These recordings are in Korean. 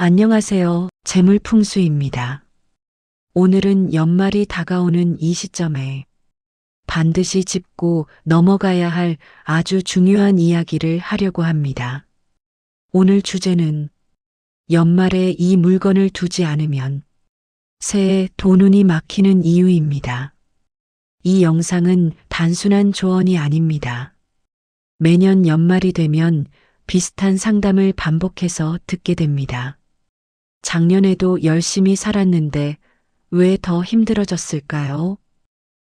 안녕하세요. 재물풍수입니다. 오늘은 연말이 다가오는 이 시점에 반드시 짚고 넘어가야 할 아주 중요한 이야기를 하려고 합니다. 오늘 주제는 연말에 이 물건을 두지 않으면 새해 돈운이 막히는 이유입니다. 이 영상은 단순한 조언이 아닙니다. 매년 연말이 되면 비슷한 상담을 반복해서 듣게 됩니다. 작년에도 열심히 살았는데 왜 더 힘들어졌을까요?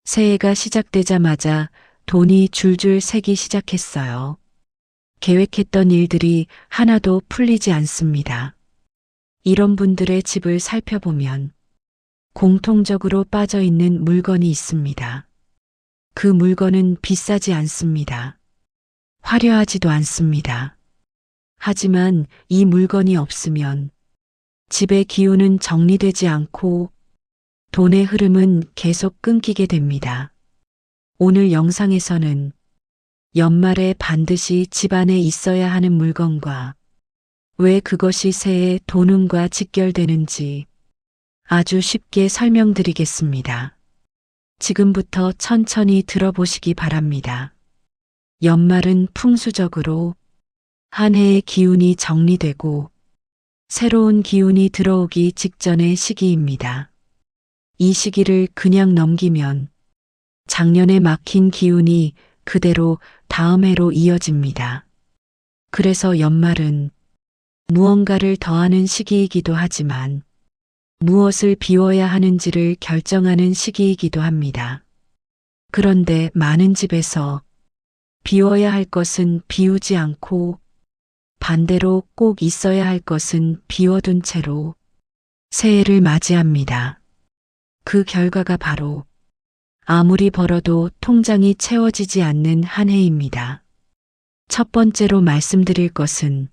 새해가 시작되자마자 돈이 줄줄 새기 시작했어요. 계획했던 일들이 하나도 풀리지 않습니다. 이런 분들의 집을 살펴보면 공통적으로 빠져 있는 물건이 있습니다. 그 물건은 비싸지 않습니다. 화려하지도 않습니다. 하지만 이 물건이 없으면 집의 기운은 정리되지 않고 돈의 흐름은 계속 끊기게 됩니다. 오늘 영상에서는 연말에 반드시 집안에 있어야 하는 물건과 왜 그것이 새해 돈운과 직결되는지 아주 쉽게 설명드리겠습니다. 지금부터 천천히 들어보시기 바랍니다. 연말은 풍수적으로 한 해의 기운이 정리되고 새로운 기운이 들어오기 직전의 시기입니다. 이 시기를 그냥 넘기면 작년에 막힌 기운이 그대로 다음 해로 이어집니다. 그래서 연말은 무언가를 더하는 시기이기도 하지만 무엇을 비워야 하는지를 결정하는 시기이기도 합니다. 그런데 많은 집에서 비워야 할 것은 비우지 않고 반대로 꼭 있어야 할 것은 비워둔 채로 새해를 맞이합니다. 그 결과가 바로 아무리 벌어도 통장이 채워지지 않는 한 해입니다. 첫 번째로 말씀드릴 것은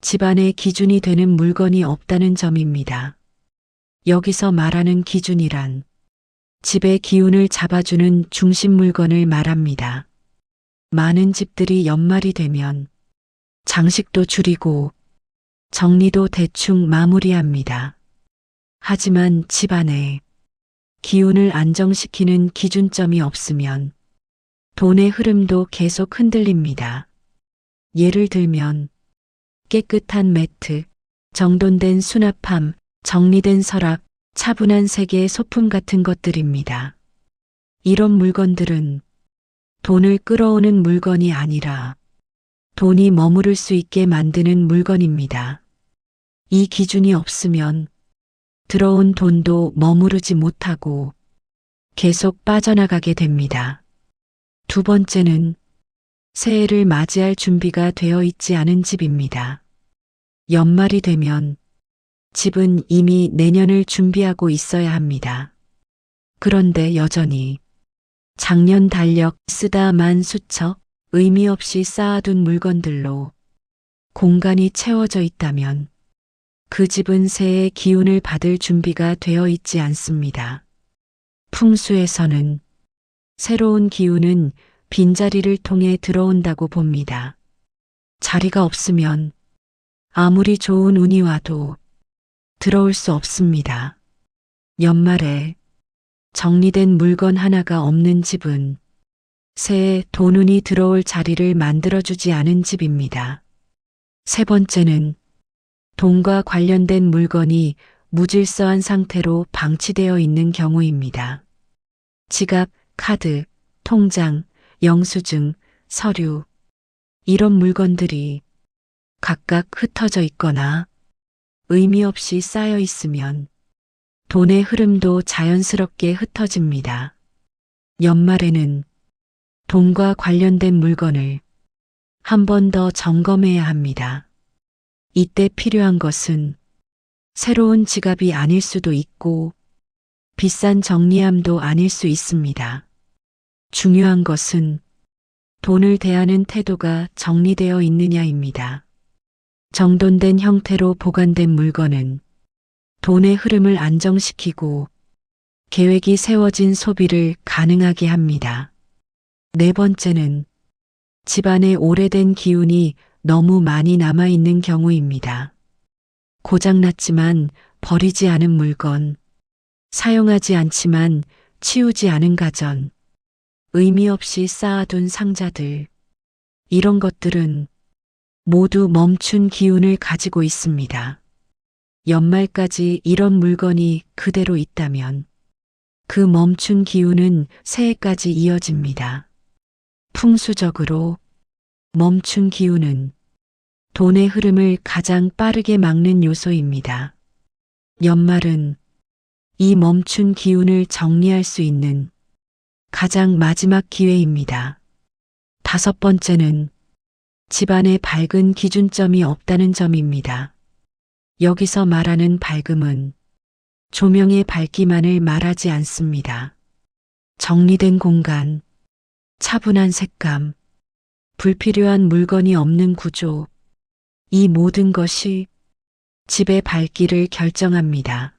집안의 기준이 되는 물건이 없다는 점입니다. 여기서 말하는 기준이란 집의 기운을 잡아주는 중심 물건을 말합니다. 많은 집들이 연말이 되면 장식도 줄이고 정리도 대충 마무리합니다. 하지만 집안에 기운을 안정시키는 기준점이 없으면 돈의 흐름도 계속 흔들립니다. 예를 들면 깨끗한 매트, 정돈된 수납함, 정리된 서랍, 차분한 색의 소품 같은 것들입니다. 이런 물건들은 돈을 끌어오는 물건이 아니라 돈이 머무를 수 있게 만드는 물건입니다. 이 기준이 없으면 들어온 돈도 머무르지 못하고 계속 빠져나가게 됩니다. 두 번째는 새해를 맞이할 준비가 되어 있지 않은 집입니다. 연말이 되면 집은 이미 내년을 준비하고 있어야 합니다. 그런데 여전히 작년 달력 쓰다만 수척 의미 없이 쌓아둔 물건들로 공간이 채워져 있다면 그 집은 새해 기운을 받을 준비가 되어 있지 않습니다. 풍수에서는 새로운 기운은 빈자리를 통해 들어온다고 봅니다. 자리가 없으면 아무리 좋은 운이 와도 들어올 수 없습니다. 연말에 정리된 물건 하나가 없는 집은 새해 돈운이 들어올 자리를 만들어주지 않은 집입니다. 세 번째는 돈과 관련된 물건이 무질서한 상태로 방치되어 있는 경우입니다. 지갑, 카드, 통장, 영수증, 서류, 이런 물건들이 각각 흩어져 있거나 의미 없이 쌓여 있으면 돈의 흐름도 자연스럽게 흩어집니다. 연말에는 돈과 관련된 물건을 한 번 더 점검해야 합니다. 이때 필요한 것은 새로운 지갑이 아닐 수도 있고 비싼 정리함도 아닐 수 있습니다. 중요한 것은 돈을 대하는 태도가 정리되어 있느냐입니다. 정돈된 형태로 보관된 물건은 돈의 흐름을 안정시키고 계획이 세워진 소비를 가능하게 합니다. 네 번째는 집안에 오래된 기운이 너무 많이 남아있는 경우입니다. 고장났지만 버리지 않은 물건, 사용하지 않지만 치우지 않은 가전, 의미 없이 쌓아둔 상자들, 이런 것들은 모두 멈춘 기운을 가지고 있습니다. 연말까지 이런 물건이 그대로 있다면 그 멈춘 기운은 새해까지 이어집니다. 풍수적으로 멈춘 기운은 돈의 흐름을 가장 빠르게 막는 요소입니다. 연말은 이 멈춘 기운을 정리할 수 있는 가장 마지막 기회입니다. 다섯 번째는 집안에 밝은 기준점이 없다는 점입니다. 여기서 말하는 밝음은 조명의 밝기만을 말하지 않습니다. 정리된 공간, 차분한 색감, 불필요한 물건이 없는 구조, 이 모든 것이 집의 밝기를 결정합니다.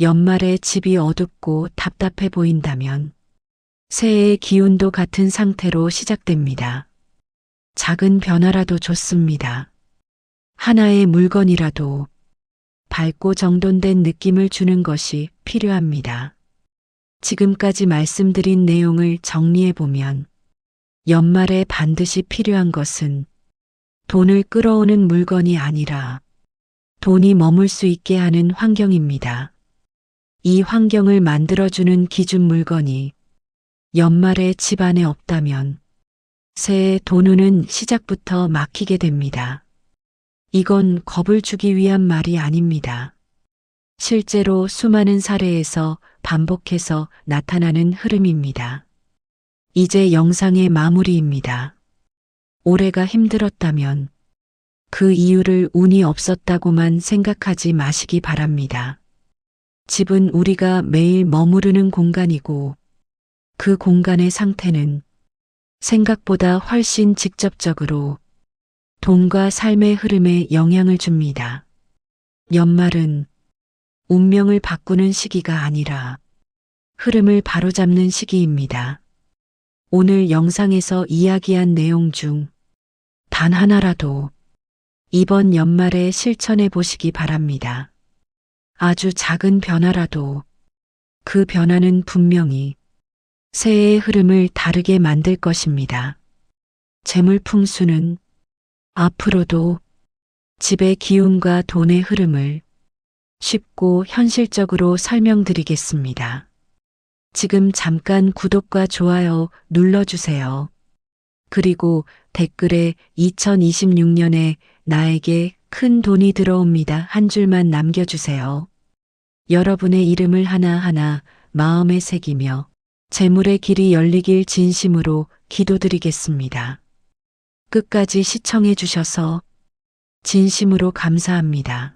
연말에 집이 어둡고 답답해 보인다면 새해의 기운도 같은 상태로 시작됩니다. 작은 변화라도 좋습니다. 하나의 물건이라도 밝고 정돈된 느낌을 주는 것이 필요합니다. 지금까지 말씀드린 내용을 정리해 보면 연말에 반드시 필요한 것은 돈을 끌어오는 물건이 아니라 돈이 머물 수 있게 하는 환경입니다. 이 환경을 만들어주는 기준 물건이 연말에 집안에 없다면 새해 돈 오는 시작부터 막히게 됩니다. 이건 겁을 주기 위한 말이 아닙니다. 실제로 수많은 사례에서 반복해서 나타나는 흐름입니다. 이제 영상의 마무리입니다. 올해가 힘들었다면 그 이유를 운이 없었다고만 생각하지 마시기 바랍니다. 집은 우리가 매일 머무르는 공간이고 그 공간의 상태는 생각보다 훨씬 직접적으로 돈과 삶의 흐름에 영향을 줍니다. 연말은 운명을 바꾸는 시기가 아니라 흐름을 바로잡는 시기입니다. 오늘 영상에서 이야기한 내용 중 단 하나라도 이번 연말에 실천해 보시기 바랍니다. 아주 작은 변화라도 그 변화는 분명히 새해의 흐름을 다르게 만들 것입니다. 재물풍수는 앞으로도 집의 기운과 돈의 흐름을 쉽고 현실적으로 설명드리겠습니다. 지금 잠깐 구독과 좋아요 눌러주세요. 그리고 댓글에 2026년에 나에게 큰 돈이 들어옵니다 한 줄만 남겨주세요. 여러분의 이름을 하나하나 마음에 새기며 재물의 길이 열리길 진심으로 기도드리겠습니다. 끝까지 시청해 주셔서 진심으로 감사합니다.